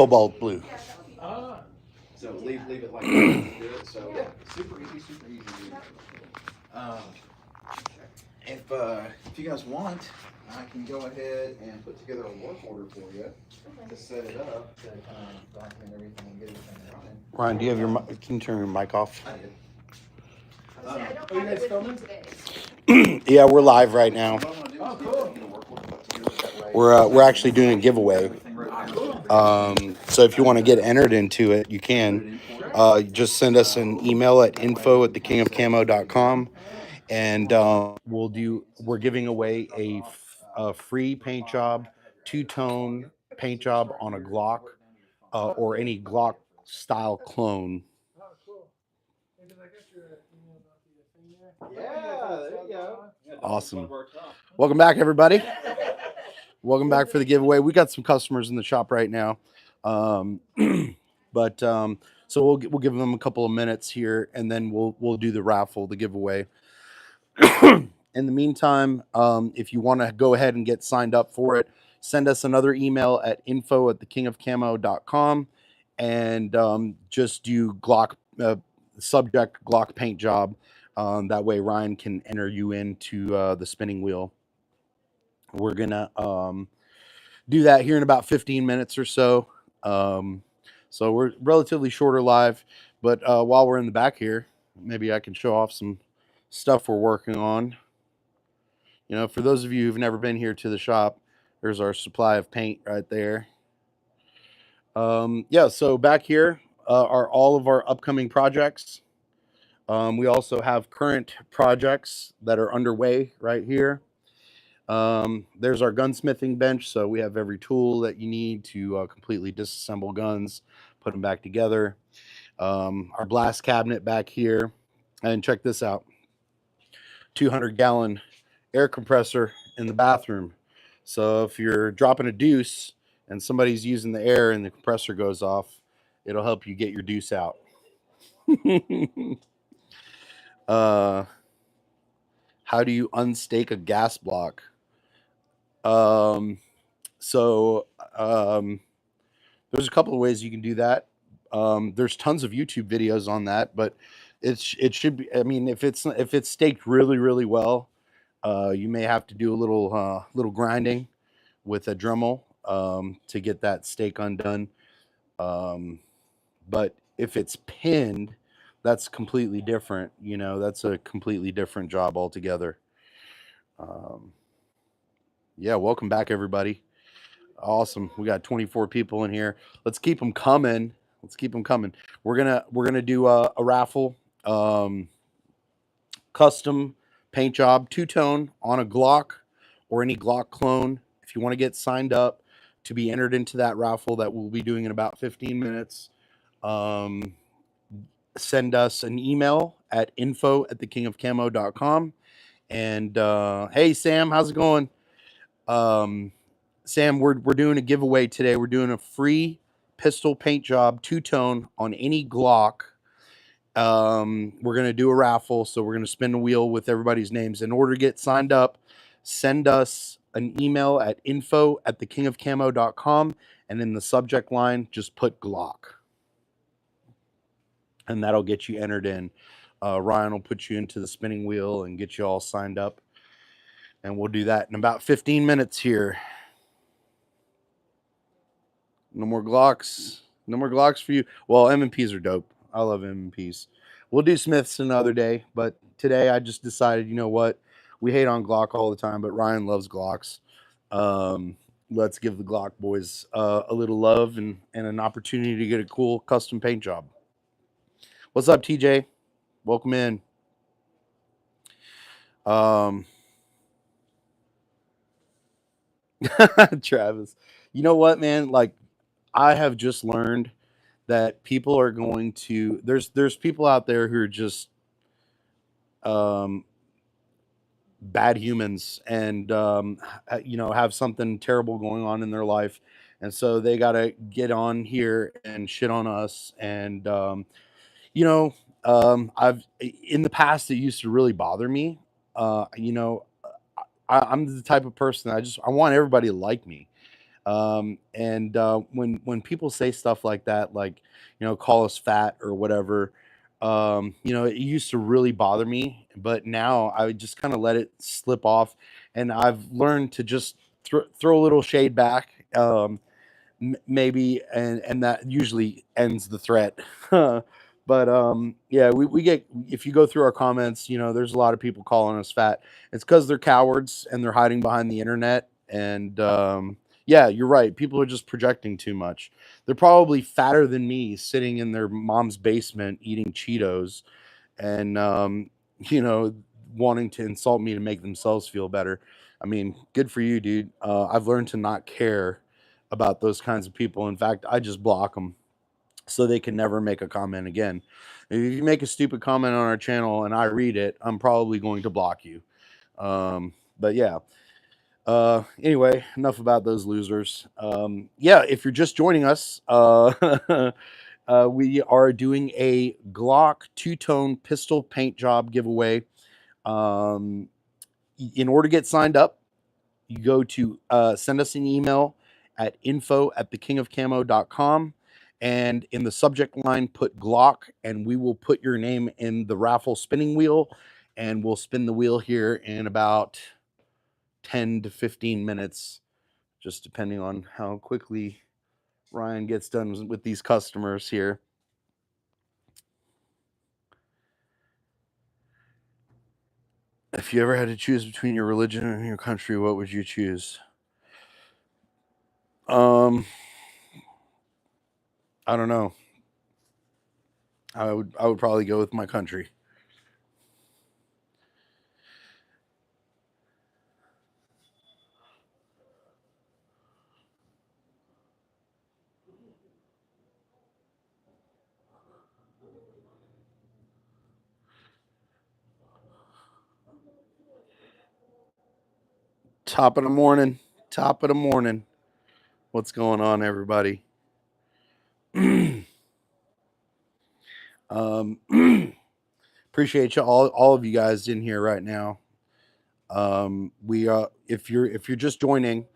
cobalt blue. So leave it like that to do it. So yeah, super easy to do. Um, if you guys want, I can go ahead and put together a work order for you to set it up, to document everything and get everything running. Ryan, do you have your can you turn your mic off? I did. Are you guys filming today? Yeah, we're live right now. Oh, cool. We're actually doing a giveaway. So if you want to get entered into it, you can. Just send us an email at info@thekingofcamo.com, and we're giving away a free paint job, two-tone paint job on a Glock or any Glock style clone. Oh, cool. Because I got your email about the thing there. Yeah, there you go. Awesome. Welcome back, everybody. Welcome back for the giveaway. We got some customers in the shop right now, but so we'll give them a couple of minutes here, and then we'll do the raffle, the giveaway. In the meantime, if you want to go ahead and get signed up for it, send us another email at info@thekingofcamo.com, and just do Glock subject Glock paint job. That way Ryan can enter you into the spinning wheel. We're gonna do that here in about 15 minutes or so. So we're relatively shorter live, but while we're in the back here, maybe I can show off some stuff we're working on. You know, for those of you who've never been here to the shop, there's our supply of paint right there. Yeah, so back here are all of our upcoming projects. We also have current projects that are underway right here. There's our gunsmithing bench, so we have every tool that you need to completely disassemble guns, put them back together. Our blast cabinet back here, and check this out, 200-gallon air compressor in the bathroom. So if you're dropping a deuce and somebody's using the air and the compressor goes off, it'll help you get your deuce out. How do you unstake a gas block? So there's a couple of ways you can do that. There's tons of YouTube videos on that, but it should be, I mean, if it's staked really, really well, you may have to do a little grinding with a Dremel to get that stake undone. But if it's pinned, that's completely different. You know, that's a completely different job altogether. Yeah, welcome back, everybody. Awesome. We got 24 people in here. Let's keep them coming. We're gonna do a raffle, custom paint job, two-tone on a Glock or any Glock clone. If you want to get signed up to be entered into that raffle that we'll be doing in about 15 minutes, send us an email at info@thekingofcamo.com. And hey, Sam, how's it going? Sam, we're doing a giveaway today. We're doing a free pistol paint job, two-tone on any Glock. We're going to do a raffle, so we're going to spin the wheel with everybody's names. In order to get signed up, send us an email at info@thekingofcamo.com, and in the subject line, just put Glock. And that'll get you entered in. Ryan will put you into the spinning wheel and get you all signed up. And we'll do that in about 15 minutes here. No more Glocks. No more Glocks for you. Well, M&Ps are dope. I love M&Ps. We'll do Smiths another day, but today I just decided, you know what? We hate on Glock all the time, but Ryan loves Glocks. Let's give the Glock boys a little love and an opportunity to get a cool custom paint job. What's up, TJ? Welcome in. Travis. You know what, man? Like, I have just learned that people are going to there's people out there who are just bad humans and you know, have something terrible going on in their life, and so they got to get on here and shit on us. And you know, I've in the past it used to really bother me. You know, I'm the type of person I want everybody to like me. And when people say stuff like that, like, call us fat or whatever, it used to really bother me, but now I would just kind of let it slip off, and I've learned to just throw a little shade back. Maybe, and that usually ends the threat. But yeah, we get, if you go through our comments, there's a lot of people calling us fat. It's because they're cowards and they're hiding behind the internet. And yeah, you're right, people are just projecting too much. They're probably fatter than me, sitting in their mom's basement eating Cheetos, and wanting to insult me to make themselves feel better. I mean, good for you, dude. I've learned to not care about those kinds of people. In fact, I just block them so they can never make a comment again. If you make a stupid comment on our channel and I read it, I'm probably going to block you. But yeah. Anyway, enough about those losers. Yeah, if you're just joining us, we are doing a Glock two-tone pistol paint job giveaway. In order to get signed up, you go to send us an email at info@thekingofcamo.com, and in the subject line put Glock, and we will put your name in the raffle spinning wheel, and we'll spin the wheel here in about 10 to 15 minutes, just depending on how quickly Ryan gets done with these customers here. If you ever had to choose between your religion and your country, what would you choose? I don't know. I would probably go with my country. Top of the morning. Top of the morning. What's going on, everybody? Appreciate you all of you guys in here right now. We if you're just joining,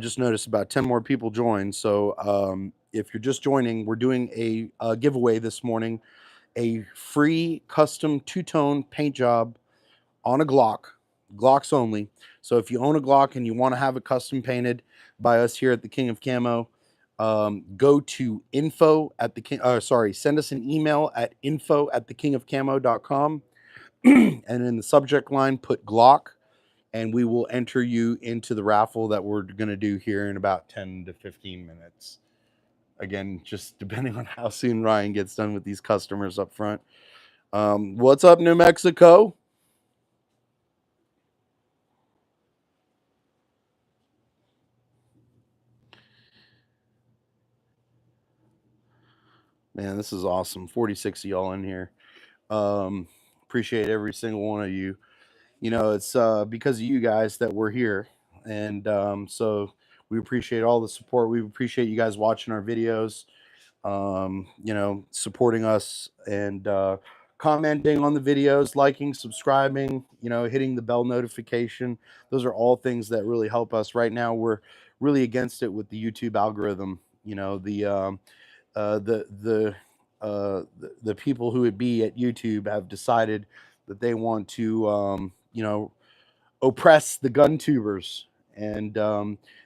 just noticed about 10 more people joined. So if you're just joining, we're doing a giveaway this morning, a free custom two-tone paint job on a Glocks only. So if you own a Glock and you want to have it custom painted by us here at the King of Camo, go to send us an email at info@thekingofcamo.com, and in the subject line put Glock, and we will enter you into the raffle that we're going to do here in about 10 to 15 minutes. Again, just depending on how soon Ryan gets done with these customers up front. What's up, New Mexico? Man, this is awesome. 46 of y'all in here. Appreciate every single one of you. It's because of you guys that we're here. And so we appreciate all the support. We appreciate you guys watching our videos, supporting us, and commenting on the videos, liking, subscribing, hitting the bell notification. Those are all things that really help us. Right now, we're really against it with the YouTube algorithm. The people who would be at YouTube have decided that they want to, oppress the gun tubers, and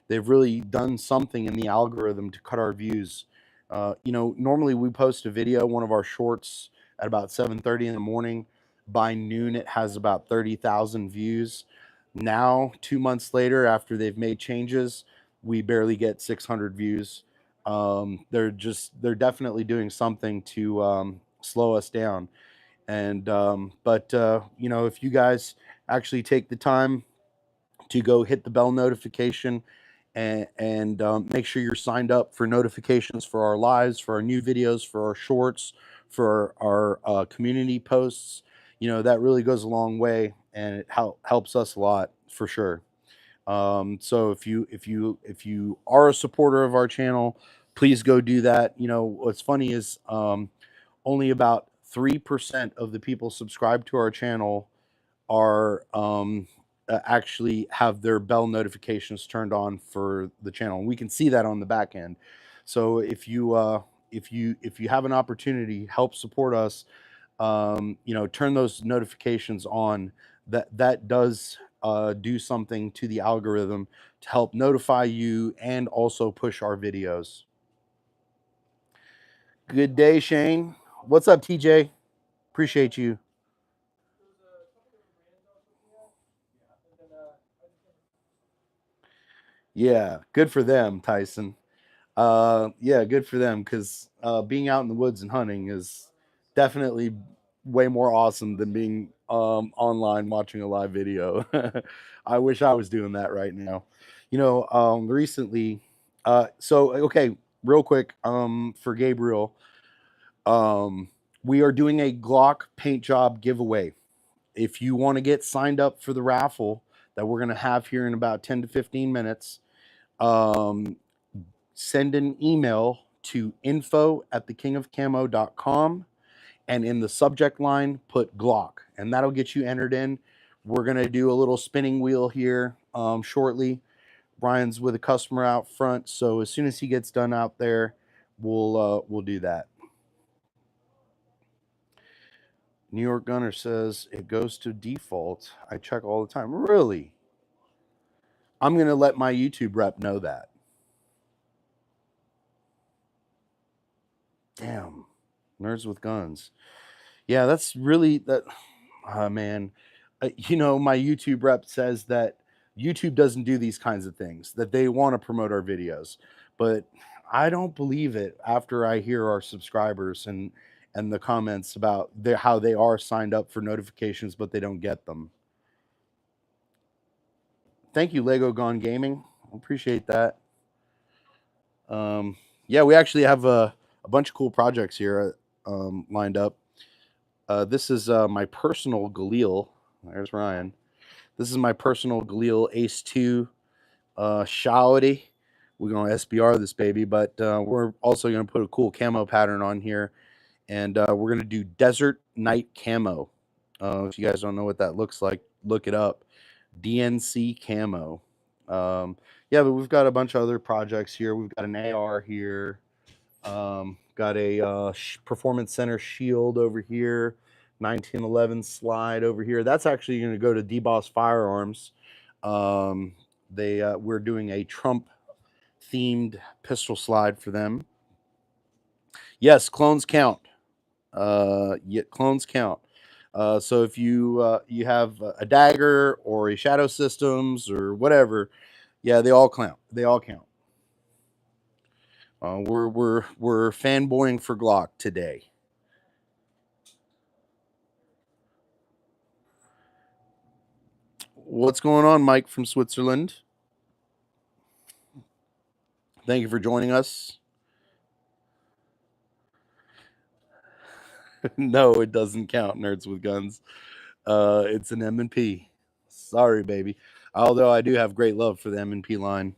they've really done something in the algorithm to cut our views. Normally we post a video, one of our shorts, at about 7:30 in the morning. By noon, it has about 30,000 views. Now, 2 months later, after they've made changes, we barely get 600 views. They're definitely doing something to slow us down. And but if you guys actually take the time to go hit the bell notification, and make sure you're signed up for notifications for our lives, for our new videos, for our shorts, for our community posts, that really goes a long way, and it helps us a lot for sure. So if you are a supporter of our channel, please go do that. What's funny is only about 3% of the people subscribed to our channel are actually have their bell notifications turned on for the channel, and we can see that on the back end. So if you have an opportunity, help support us. Turn those notifications on. That does do something to the algorithm to help notify you and also push our videos. Good day, Shane. What's up, TJ? Appreciate you. Yeah, good for them, Tyson. Yeah, good for them, because being out in the woods and hunting is definitely way more awesome than being online watching a live video. I wish I was doing that right now. Recently, okay, real quick, for Gabriel, we are doing a Glock paint job giveaway. If you want to get signed up for the raffle that we're going to have here in about 10 to 15 minutes, send an email to info@thekingofcamo.com, and in the subject line put Glock, and that'll get you entered in. We're going to do a little spinning wheel here shortly. Brian's with a customer out front, so as soon as he gets done out there, we'll do that. New York Gunner says it goes to default. I check all the time. Really? I'm going to let my YouTube rep know that. Damn. Nerds with guns. Yeah, that's really that. Man. My YouTube rep says that YouTube doesn't do these kinds of things, that they want to promote our videos. But I don't believe it after I hear our subscribers and the comments about how they are signed up for notifications, but they don't get them. Thank you, Lego Gone Gaming. I appreciate that. Yeah, we actually have a bunch of cool projects here lined up. This is my personal Galil. There's Ryan. This is my personal Galil Ace 2 Shaoti. We're going to SBR this baby, but we're also going to put a cool camo pattern on here. And we're going to do Desert Night Camo. If you guys don't know what that looks like, look it up. DNC Camo. Yeah, but we've got a bunch of other projects here. We've got an AR here. Got a Performance Center shield over here. 1911 slide over here. That's actually going to go to DBoss Firearms. We're doing a Trump themed pistol slide for them. Yes, clones count. Yeah, clones count. So if you have a dagger or a Shadow Systems or whatever, yeah, they all count. They all count. We're fanboying for Glock today. What's going on, Mike from Switzerland? Thank you for joining us. No, it doesn't count, Nerds with Guns. It's an M&P. Sorry, baby. Although I do have great love for the M&P line.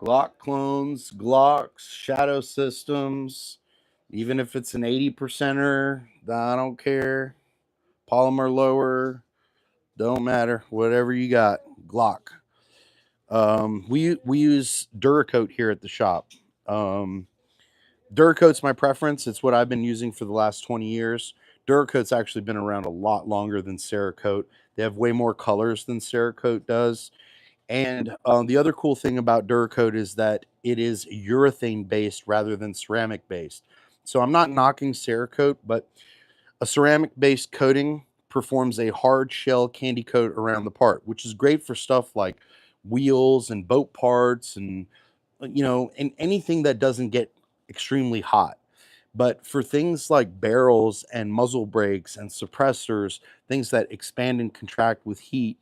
Glock clones, Glocks, Shadow Systems, even if it's an 80%er, I don't care. Polymer lower, don't matter. Whatever you got, Glock. We use Duracote here at the shop. Duracote's my preference. It's what I've been using for the last 20 years. Duracote's actually been around a lot longer than Cerakote. They have way more colors than Cerakote does. And the other cool thing about Duracote is that it is urethane based rather than ceramic based. So I'm not knocking Cerakote, but a ceramic based coating performs a hard shell candy coat around the part, which is great for stuff like wheels and boat parts and and anything that doesn't get extremely hot. But for things like barrels and muzzle brakes and suppressors, things that expand and contract with heat,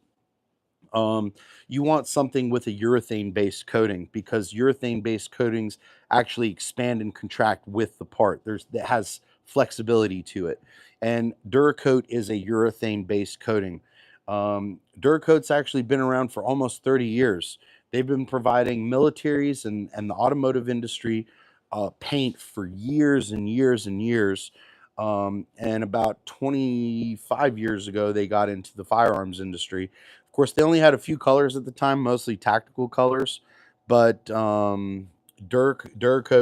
you want something with a urethane based coating, because urethane based coatings actually expand and contract with the part. That has flexibility to it. And Duracote is a urethane based coating. Duracote's actually been around for almost 30 years. They've been providing militaries and the automotive industry paint for years and years and years. And about 25 years ago, they got into the firearms industry. Of course, they only had a few colors at the time, mostly tactical colors, but Duracote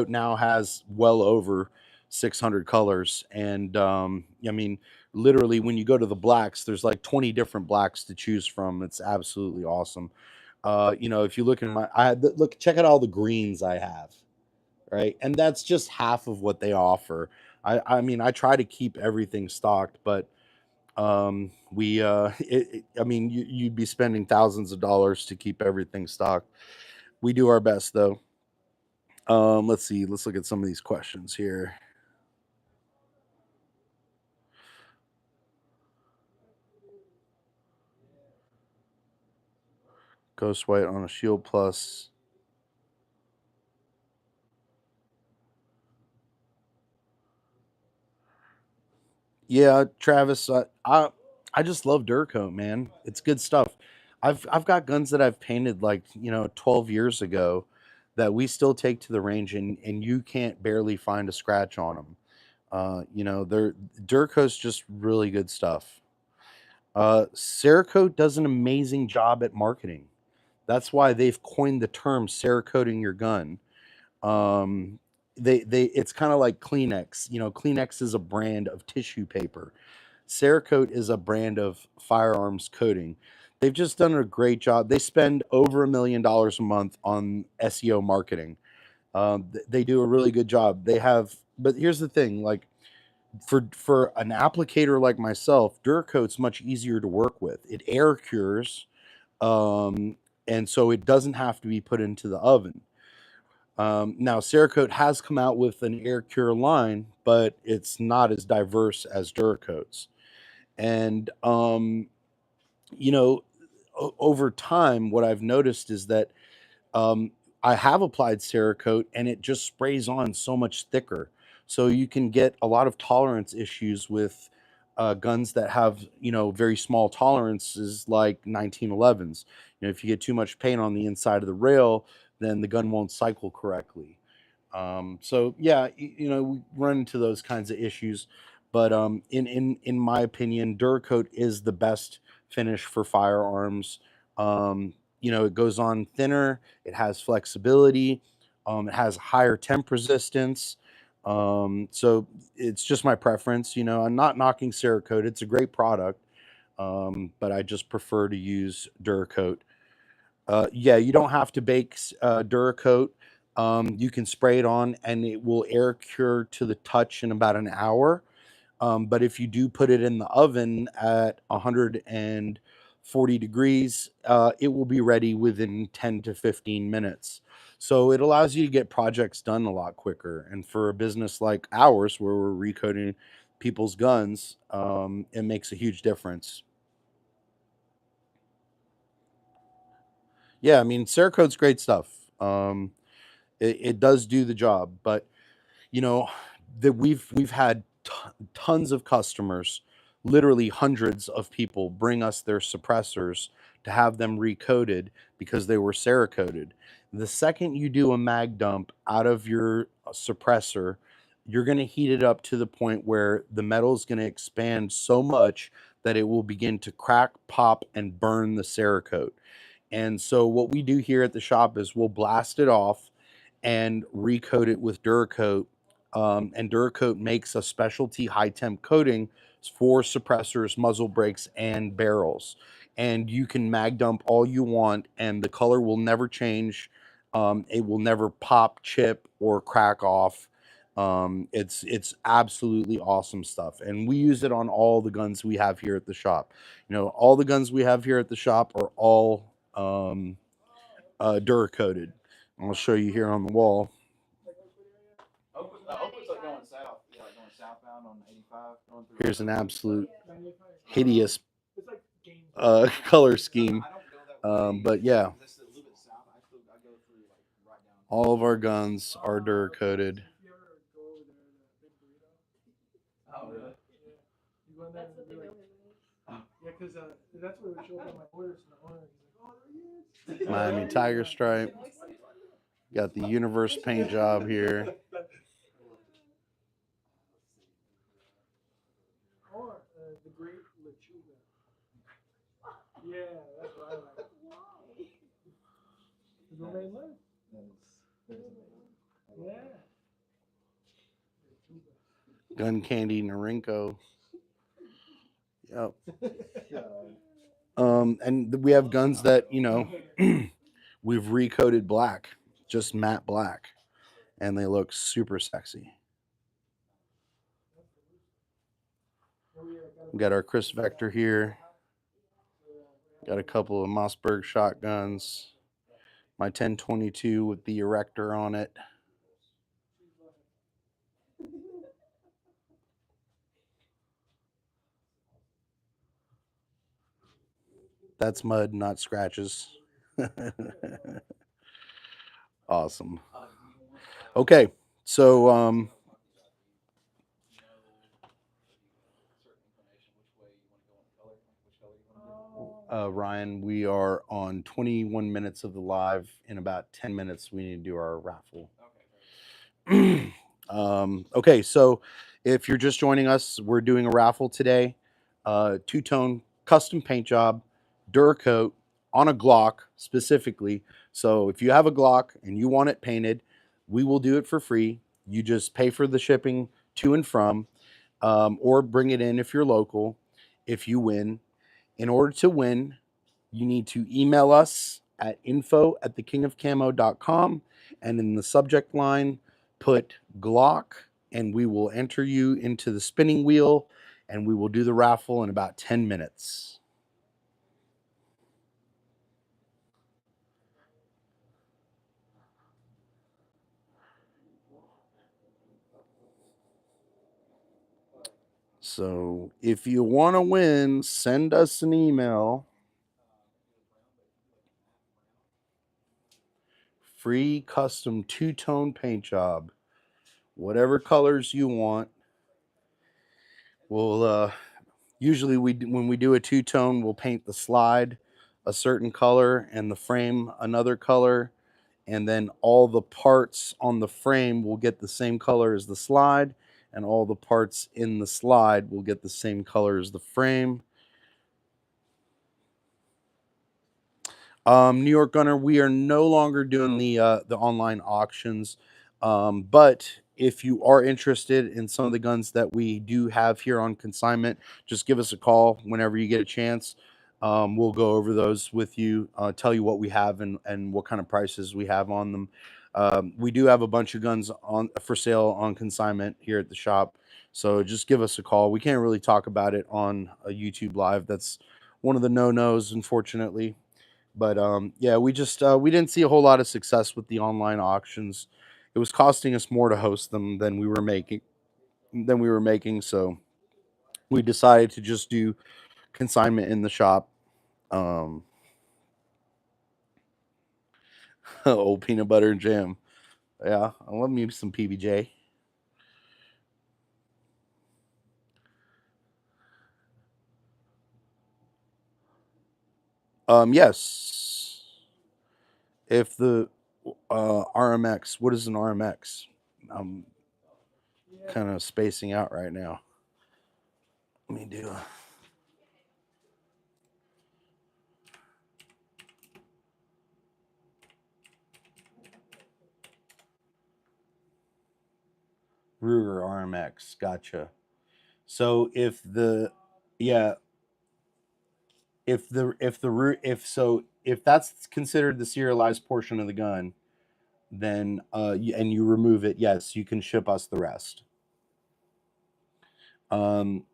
now has well over 600 colors. And I mean, literally, when you go to the blacks, there's like 20 different blacks to choose from. It's absolutely awesome. You know, if you look in my, look, check out all the greens I have, right? And that's just half of what they offer. I mean, I try to keep everything stocked, but I mean, you'd be spending thousands of dollars to keep everything stocked. We do our best though. Let's see. Let's look at some of these questions here. Ghost White on a Shield Plus. Yeah, Travis, I just love Duracoat, man. It's good stuff. I've got guns that I've painted like, you know, 12 years ago that we still take to the range, and you can't barely find a scratch on them. You know, they're Duracoat's just really good stuff. Cerakote does an amazing job at marketing. That's why they've coined the term Cerakoting your gun. Um, they it's kind of like Kleenex. You know, Kleenex is a brand of tissue paper. Cerakote is a brand of firearms coating. They've just done a great job. They spend over $1 million a month on SEO marketing. They do a really good job. They have, but here's the thing: like for an applicator like myself, Duracoat's much easier to work with. It air cures, um, and so it doesn't have to be put into the oven. Now, Cerakote has come out with an air cure line, but it's not as diverse as Duracoat's. And you know, over time, what I've noticed is that um, I have applied Cerakote and it just sprays on so much thicker. So you can get a lot of tolerance issues with guns that have, you know, very small tolerances like 1911s. You know, if you get too much paint on the inside of the rail, then the gun won't cycle correctly. So yeah, you know, we run into those kinds of issues, but in my opinion, Duracoat is the best finish for firearms. You know, it goes on thinner, it has flexibility, it has higher temp resistance. So it's just my preference. You know, I'm not knocking Cerakote; it's a great product, but I just prefer to use Duracoat. Yeah, you don't have to bake Duracoat. You can spray it on, and it will air cure to the touch in about an hour. But if you do put it in the oven at 140 degrees, it will be ready within 10 to 15 minutes. So it allows you to get projects done a lot quicker. And for a business like ours, where we're recoating people's guns, it makes a huge difference. Yeah, I mean, Cerakote's great stuff. It does do the job, but you know that we've had tons of customers, literally hundreds of people bring us their suppressors to have them recoated because they were Cerakoted. The second you do a mag dump out of your suppressor, you're going to heat it up to the point where the metal is going to expand so much that it will begin to crack, pop, and burn the Cerakote. And so what we do here at the shop is we'll blast it off and recoat it with Duracoat. And Duracoat makes a specialty high temp coating for suppressors, muzzle brakes, and barrels. And you can mag dump all you want, and the color will never change. It will never pop, chip, or crack off. It's absolutely awesome stuff, and we use it on all the guns we have here at the shop. You know, all the guns we have here at the shop are all Duracoated. I'll show you here on the wall. Oakwood's like going south. Yeah, like going southbound on 85. Going through Here's an absolute 95. hideous It's like game. color scheme. I don't go that way. But yeah, That's a little bit south. I go through like right down. all of our guns are Duracoated. If you ever go over there, the big burrito. Oh really? Yeah. You go in there and be like, yeah, because that's where we show up on my orders from the owner. He's like, oh, there he is. Miami Tiger Stripe. Got the Universe paint job here. Yeah, that's what I like. Is romaine lettuce? That is amazing. Yeah. Gun Candy Narinko. Yep. Yeah. And we have guns that, you know, we've recoated black, just matte black, and they look super sexy. We got our Chris Vector here. Got a couple of Mossberg shotguns. My 1022 with the erector on it. That's mud, not scratches. Awesome. Okay, so Ryan, we are on 21 minutes of the live. In about 10 minutes, we need to do our raffle. Okay, so if you're just joining us, we're doing a raffle today. Two-tone custom paint job, Duracote on a Glock specifically. So if you have a Glock and you want it painted, we will do it for free. You just pay for the shipping to and from, or bring it in if you're local. If you win, in order to win, you need to email us at info@thekingofcamo.com, and in the subject line, put Glock, and we will enter you into the spinning wheel, and we will do the raffle in about 10 minutes. So if you want to win, send us an email. Free custom two-tone paint job. Whatever colors you want. We'll usually when we do a two-tone, we'll paint the slide a certain color and the frame another color, and then all the parts on the frame will get the same color as the slide, and all the parts in the slide will get the same color as the frame. New York Gunner, we are no longer doing the online auctions, but if you are interested in some of the guns that we do have here on consignment, just give us a call whenever you get a chance. We'll go over those with you, tell you what we have and what kind of prices we have on them. We do have a bunch of guns on for sale on consignment here at the shop, so just give us a call. We can't really talk about it on a YouTube live. That's one of the no-nos, unfortunately. But yeah, we just we didn't see a whole lot of success with the online auctions. It was costing us more to host them than we were making. So we decided to just do consignment in the shop. Um, old peanut butter and jam. Yeah, I love me some PBJ. Yes. If the RMX, what is an RMX? I'm kind of spacing out right now. Let me do a Ruger RMX. Gotcha. So yeah, if that's considered the serialized portion of the gun, then and you remove it, yes, you can ship us the rest. Um,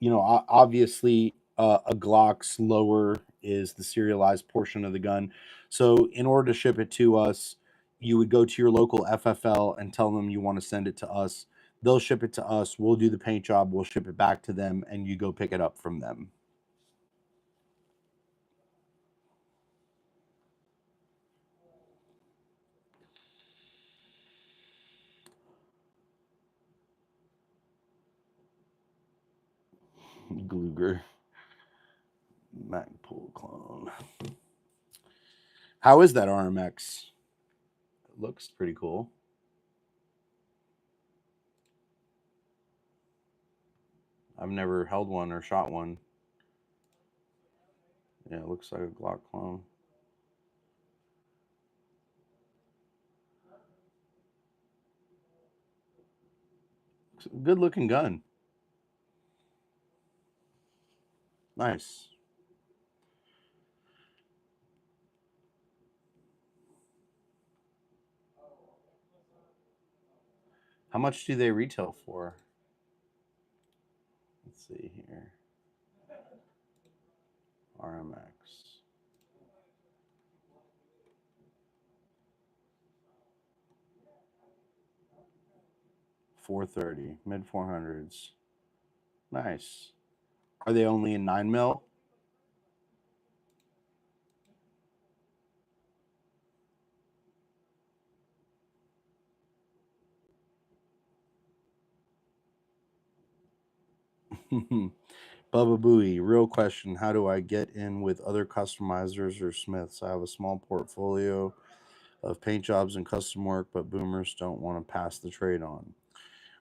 obviously, a Glock's lower is the serialized portion of the gun. So in order to ship it to us, you would go to your local FFL and tell them you want to send it to us. They'll ship it to us. We'll do the paint job. We'll ship it back to them, and you go pick it up from them. Gluger. Magpul clone. How is that RMX? It looks pretty cool. I've never held one or shot one. Yeah, it looks like a Glock clone. It's a good looking gun. Nice. How much do they retail for? Let's see here. RMX. 430, mid 400s. Nice. Are they only in 9 mil? Bubba Booey, real question. How do I get in with other customizers or smiths? I have a small portfolio of paint jobs and custom work, but boomers don't want to pass the trade on.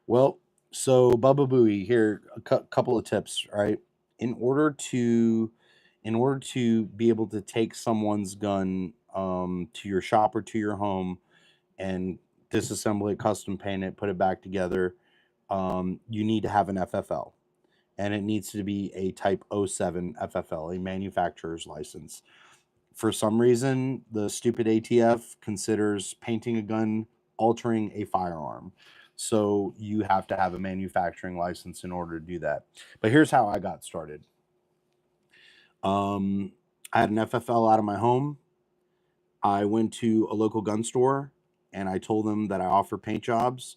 Well, so Bubba Booey, here a couple of tips, right? In order to be able to take someone's gun to your shop or to your home and disassemble it, custom paint it, put it back together, you need to have an FFL. And it needs to be a Type 07 FFL, a manufacturer's license. For some reason, the stupid ATF considers painting a gun altering a firearm. So you have to have a manufacturing license in order to do that. But here's how I got started. I had an FFL out of my home. I went to a local gun store and I told them that I offer paint jobs,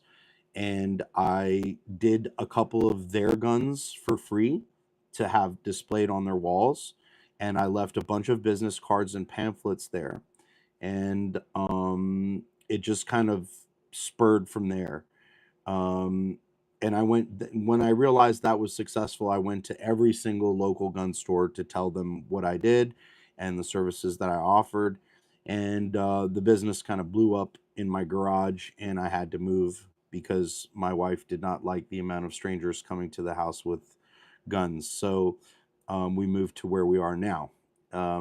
and I did a couple of their guns for free to have displayed on their walls. And I left a bunch of business cards and pamphlets there. And it just kind of spurred from there. Um, and when I realized that was successful, I went to every single local gun store to tell them what I did and the services that I offered. And the business kind of blew up in my garage, and I had to move because my wife did not like the amount of strangers coming to the house with guns. So we moved to where we are now.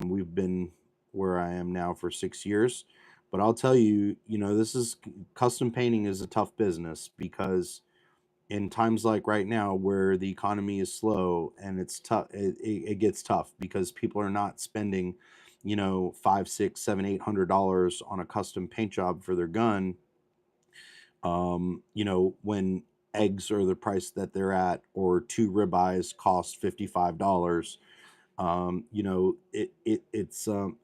We've been where I am now for 6 years. But I'll tell you, this is custom painting is a tough business because in times like right now where the economy is slow and it's tough, it gets tough because people are not spending, five, six, seven, $800 on a custom paint job for their gun. When eggs are the price that they're at, or two ribeyes cost $55.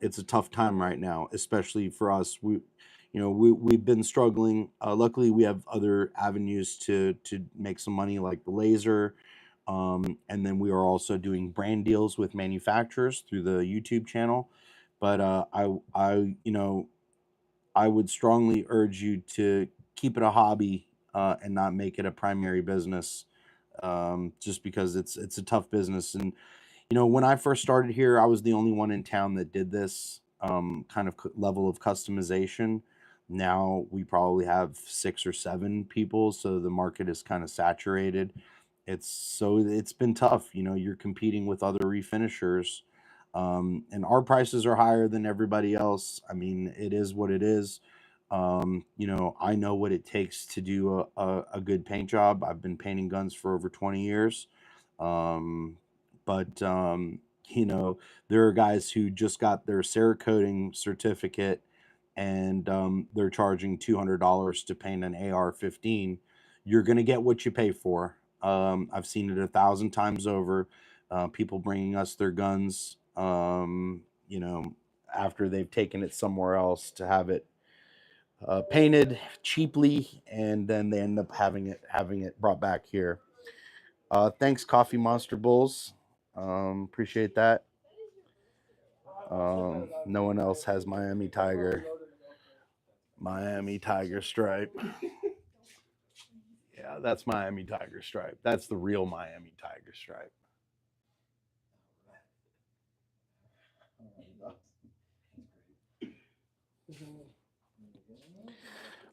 It's a tough time right now, especially for us. We've been struggling. Luckily, we have other avenues to make some money, like the laser, and then we are also doing brand deals with manufacturers through the YouTube channel. But I would strongly urge you to keep it a hobby and not make it a primary business, just because it's a tough business. And when I first started here, I was the only one in town that did this kind of level of customization. Now we probably have 6 or 7 people, so the market is kind of saturated. It's been tough. You're competing with other refinishers, and our prices are higher than everybody else. I mean, it is what it is. I know what it takes to do a good paint job. I've been painting guns for over 20 years. But there are guys who just got their Cerakoting certificate, and they're charging $200 to paint an AR-15. You're going to get what you pay for. I've seen it 1,000 times over. People bringing us their guns, after they've taken it somewhere else to have it painted cheaply, and then they end up having it brought back here. Thanks, Coffee Monster Bulls. Appreciate that. No one else has Miami Tiger stripe. Yeah, that's Miami Tiger stripe. That's the real Miami Tiger stripe.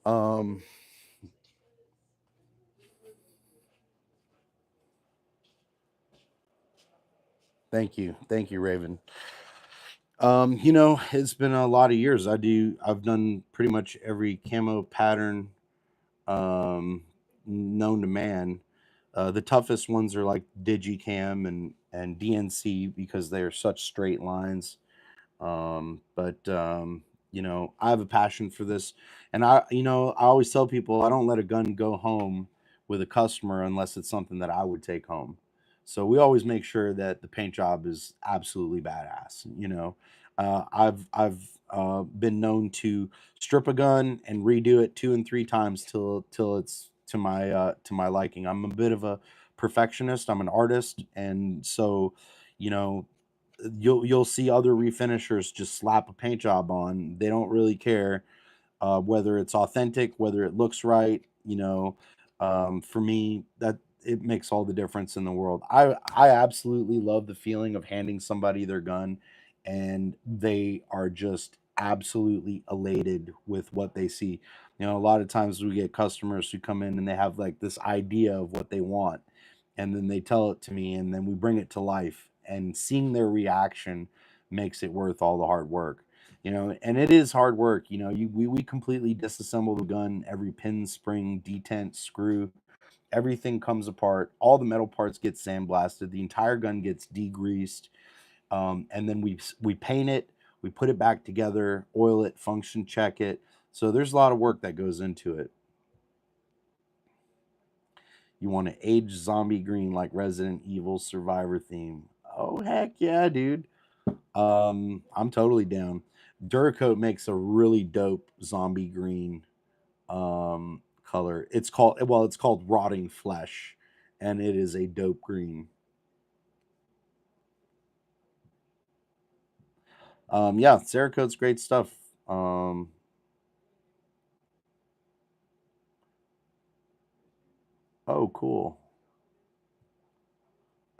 Um, thank you, Raven. You know, it's been a lot of years. I've done pretty much every camo pattern um, known to man. The toughest ones are like Digicam and DNC because they are such straight lines. But you know, I have a passion for this, and I always tell people I don't let a gun go home with a customer unless it's something that I would take home. So we always make sure that the paint job is absolutely badass. I've been known to strip a gun and redo it 2 and 3 times till it's to my liking. I'm a bit of a perfectionist. I'm an artist, and so you know you'll see other refinishers just slap a paint job on. They don't really care whether it's authentic, whether it looks right. For me, that it makes all the difference in the world. I absolutely love the feeling of handing somebody their gun, and they are just absolutely elated with what they see. A lot of times we get customers who come in and they have like this idea of what they want, and then they tell it to me, and then we bring it to life. And seeing their reaction makes it worth all the hard work. And it is hard work. We completely disassemble the gun, every pin, spring, detent, screw, everything comes apart, all the metal parts get sandblasted, the entire gun gets degreased, and then we paint it, we put it back together, oil it, function check it. So there's a lot of work that goes into it. You want to age zombie green like Resident Evil Survivor theme? Oh heck yeah, dude. I'm totally down. Duracote makes a really dope zombie green color. It's called Rotting Flesh, and it is a dope green. Yeah, Cerakote's great stuff. Um, oh, cool.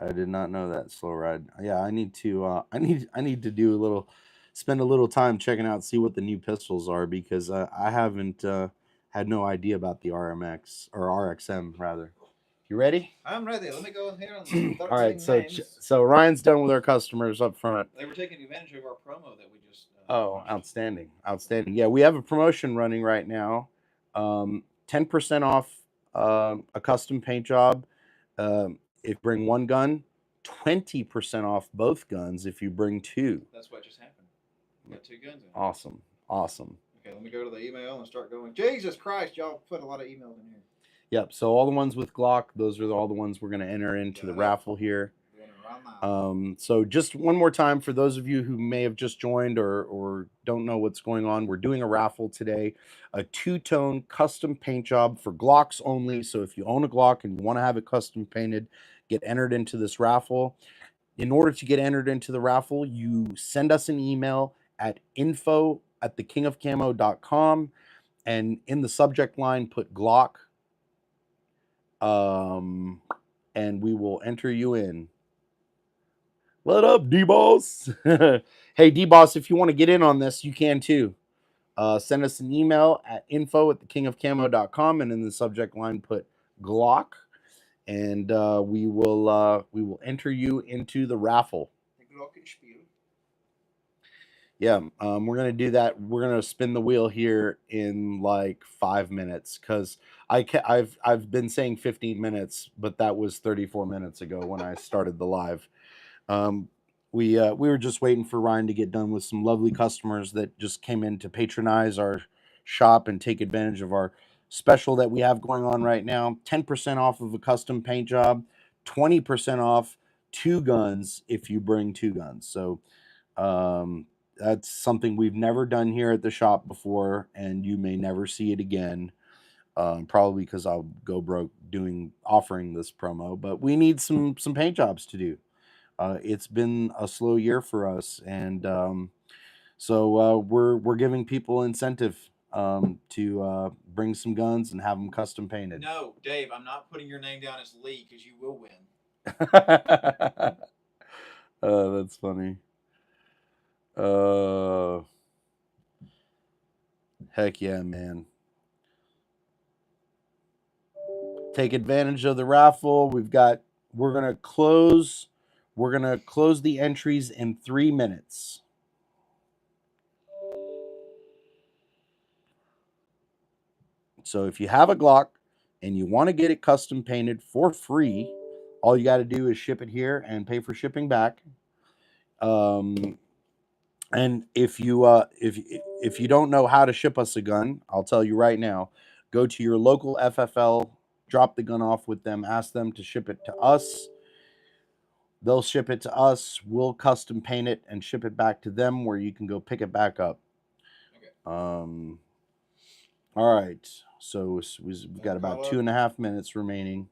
I did not know that slow ride. Yeah, I need to. I need to do a little, spend a little time checking out, see what the new pistols are because I haven't had no idea about the RMX or RXM rather. You ready? I'm ready. Let me go in here and start All right. getting names. So Ryan's done with our customers up front. They were taking advantage of our promo that we just. Oh, outstanding, outstanding. Yeah, we have a promotion running right now. 10% off a custom paint job if you bring one gun. 20% off both guns if you bring two. That's what just happened. We got two guns in. Awesome, awesome. Okay, let me go to the email and start going. Jesus Christ, y'all put a lot of emails in here. Yep. So all the ones with Glock, those are all the ones we're going to enter into the raffle here. So just one more time for those of you who may have just joined or don't know what's going on, we're doing a raffle today, a two-tone custom paint job for Glocks only. So if you own a Glock and you want to have it custom painted, get entered into this raffle. In order to get entered into the raffle, you send us an email at info@thekingofcamo.com, and in the subject line put Glock, and we will enter you in. What up, D-Boss? Hey, D-Boss, if you want to get in on this, you can too. Send us an email at info@thekingofcamo.com, and in the subject line put Glock, and we will enter you into the raffle. Yeah, we're gonna do that. We're gonna spin the wheel here in like 5 minutes because I've been saying 15 minutes, but that was 34 minutes ago when I started the live. Um, we were just waiting for Ryan to get done with some lovely customers that just came in to patronize our shop and take advantage of our special that we have going on right now. 10% off of a custom paint job, 20% off two guns if you bring two guns. So that's something we've never done here at the shop before, and you may never see it again. Probably because I'll go broke offering this promo, but we need some paint jobs to do. It's been a slow year for us, and so we're giving people incentive to bring some guns and have them custom painted. No, Dave, I'm not putting your name down as Lee because you will win. That's funny. Heck yeah, man. Take advantage of the raffle. We're gonna close the entries in 3 minutes. So if you have a Glock and you want to get it custom painted for free, all you got to do is ship it here and pay for shipping back. And if you don't know how to ship us a gun, I'll tell you right now. Go to your local FFL, drop the gun off with them, ask them to ship it to us. They'll ship it to us. We'll custom paint it and ship it back to them, where you can go pick it back up. Okay. All right. So we've got about 2.5 minutes remaining.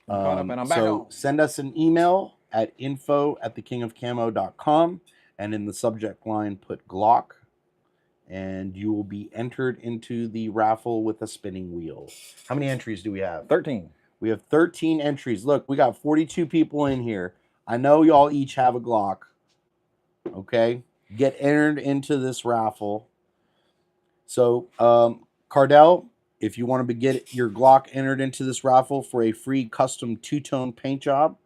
I'm caught up and I'm back So on. send us an email at info@thekingofcamo.com, and in the subject line put Glock, and you will be entered into the raffle with a spinning wheel. How many entries do we have? 13. We have 13 entries. Look, we got 42 people in here. I know y'all each have a Glock. Okay? Get entered into this raffle. So, Cardell, if you want to get your Glock entered into this raffle for a free custom two-tone paint job,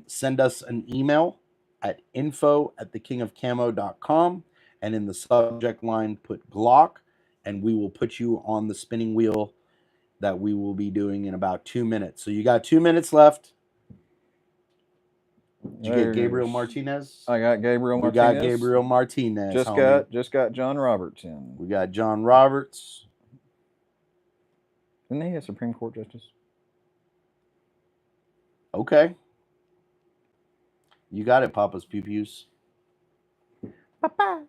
send us an email at info@thekingofcamo.com, and in the subject line put Glock, and we will put you on the spinning wheel that we will be doing in about 2 minutes. So you got 2 minutes left. Did you get Gabriel Martinez? I got Gabriel Martinez. We got Gabriel Martinez. Just got John Robertson. We got John Roberts. Isn't he a Supreme Court justice? Okay. You got it, Papa's Pew Pews. Papas.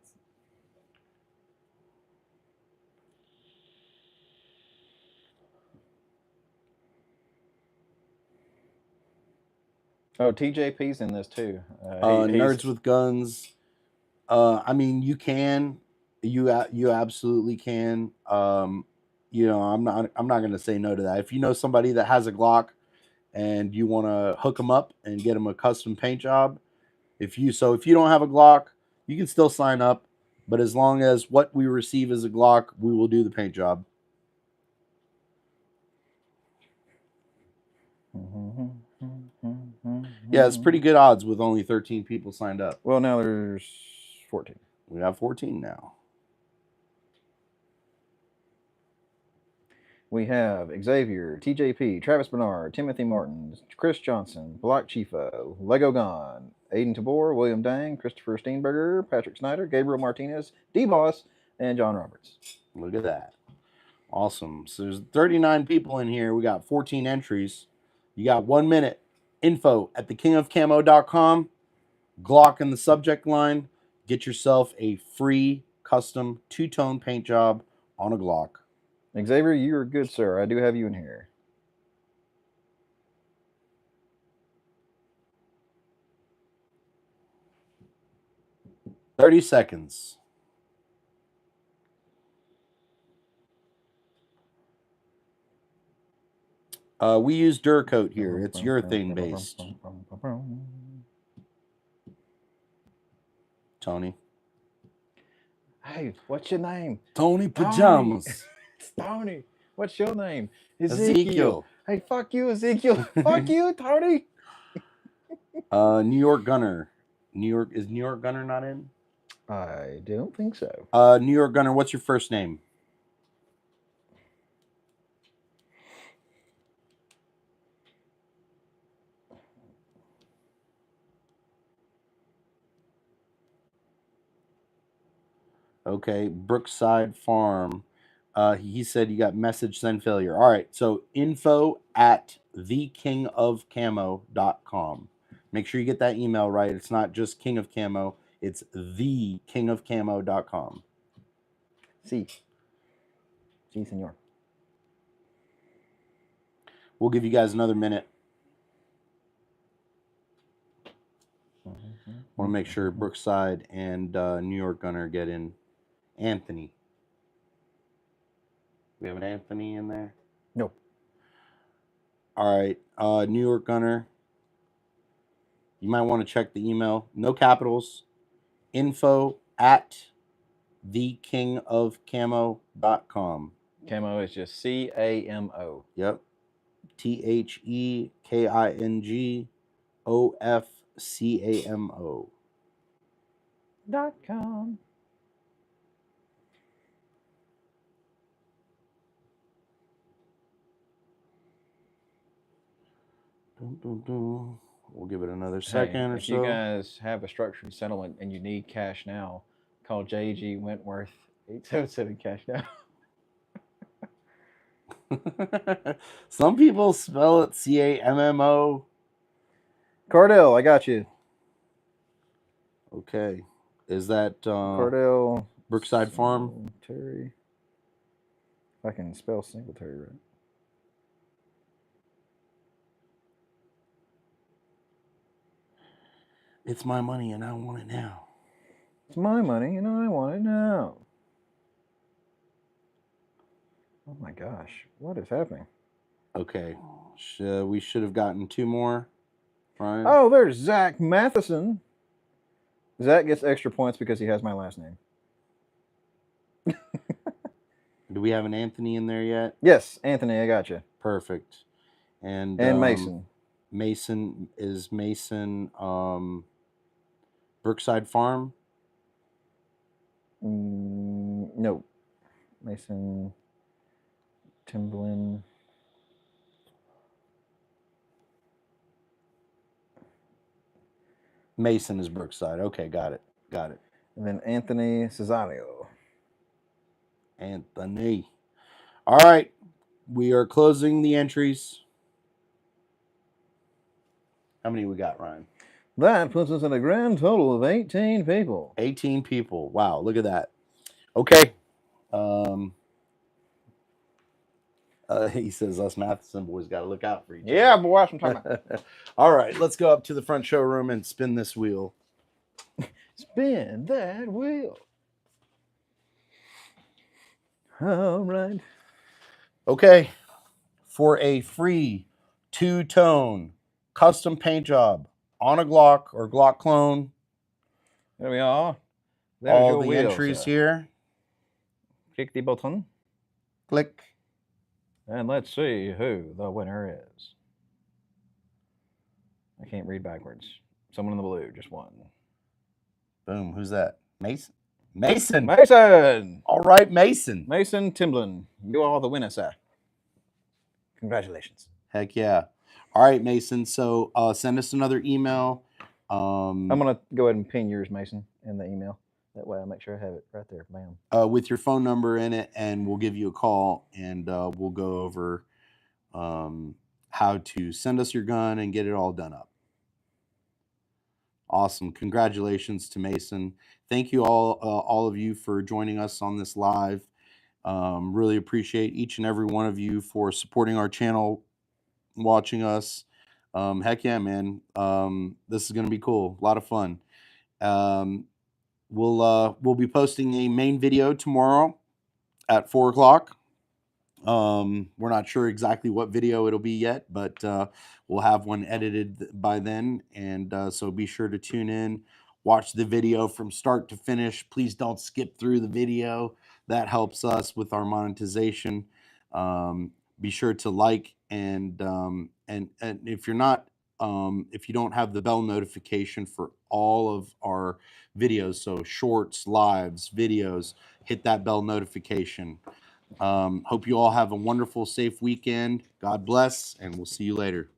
Oh, TJP's in this too. Nerds with Guns. I mean, you can. You absolutely can. I'm not going to say no to that. If you know somebody that has a Glock and you want to hook them up and get them a custom paint job, if you don't have a Glock, you can still sign up. But as long as what we receive is a Glock, we will do the paint job. Yeah, it's pretty good odds with only 13 people signed up. Well, now there's 14. We have 14 now. We have Xavier, TJP, Travis Bernard, Timothy Martin, Chris Johnson, Block Chifa, Lego Gon, Aiden Tabor, William Dang, Christopher Steenberger, Patrick Snyder, Gabriel Martinez, D-Boss, and John Roberts. Look at that. Awesome. So there's 39 people in here. We got 14 entries. You got 1 minute. info@thekingofcamo.com. Glock in the subject line. Get yourself a free custom two-tone paint job on a Glock. Xavier, you are good, sir. I do have you in here. $30 seconds. We use Duracote here. It's urethane based. Tony. Hey, what's your name? Tony Pajamas. It's Tony. What's your name? Ezekiel. Hey, fuck you, Ezekiel. Fuck you, Tony. New York Gunner. Is New York Gunner not in? I don't think so. New York Gunner, what's your first name? Okay, Brookside Farm. He said you got message send failure. All right, so info@thekingofcamo.com. Make sure you get that email right. It's not just King of Camo. It's thekingofcamo.com. Sí, senor. We'll give you guys another minute. Want to make sure Brookside and New York Gunner get in. Anthony. We have an Anthony in there? No. All right. New York Gunner. You might want to check the email. No capitals. info@thekingofcamo.com. Camo is just CAMO. Yep. THEKingofcamo.com. .com. We'll give it another Hey, second or if you so. guys have a structured settlement and you need cash now, call J.G. Wentworth 877 cash now. Some people spell it CAMMO. Cardell, I got you. Okay. Is that Cardell. Brookside Farm? Terry. If I can spell Singletary right. It's my money and I want it now. It's my money and I want it now. Oh my gosh, what is happening? Okay. We should have gotten 2 more. Right. Oh, there's Zach Matheson. Zach gets extra points because he has my last name. Do we have an Anthony in there yet? Yes, Anthony, I got you. Perfect. And Mason. Mason Brookside Farm? No. Mason Timblin. Mason is Brookside. Okay, got it. Got it. And then Anthony Cesario. Anthony. All right. We are closing the entries. How many we got, Ryan? That puts us at a grand total of 18 people. 18 people. Wow, look at that. Okay. He says us Matheson boys got to look out for each other. Yeah, boy, that's what I'm talking about. All right, let's go up to the front showroom and spin this wheel. Spin that wheel. All right. Okay. For a free 2-tone custom paint job on a Glock or Glock clone, There we are. There's all your the wheel, entries sir. here. Click the button. Click. And let's see who the winner is. I can't read backwards. Someone in the blue just won. Boom. Who's that? Mason? Mason. Mason! All right, Mason. Mason Timblin. You are the winner, sir. Congratulations. Heck yeah. All right, Mason. So send us another email. I'm going to go ahead and pin yours, Mason, in the email. That way I'll make sure I have it right there. Bam. With your phone number in it, and we'll give you a call, and we'll go over how to send us your gun and get it all done up. Awesome. Congratulations to Mason. Thank you all of you for joining us on this live. Really appreciate each and every one of you for supporting our channel, watching us. Heck yeah, man. This is going to be cool. A lot of fun. We'll be posting a main video tomorrow at 4 o'clock. We're not sure exactly what video it'll be yet, but we'll have one edited by then. And so be sure to tune in, watch the video from start to finish. Please don't skip through the video. That helps us with our monetization. Be sure to like and if you're not, if you don't have the bell notification for all of our videos, so shorts, lives, videos, hit that bell notification. Hope you all have a wonderful, safe weekend. God bless, and we'll see you later.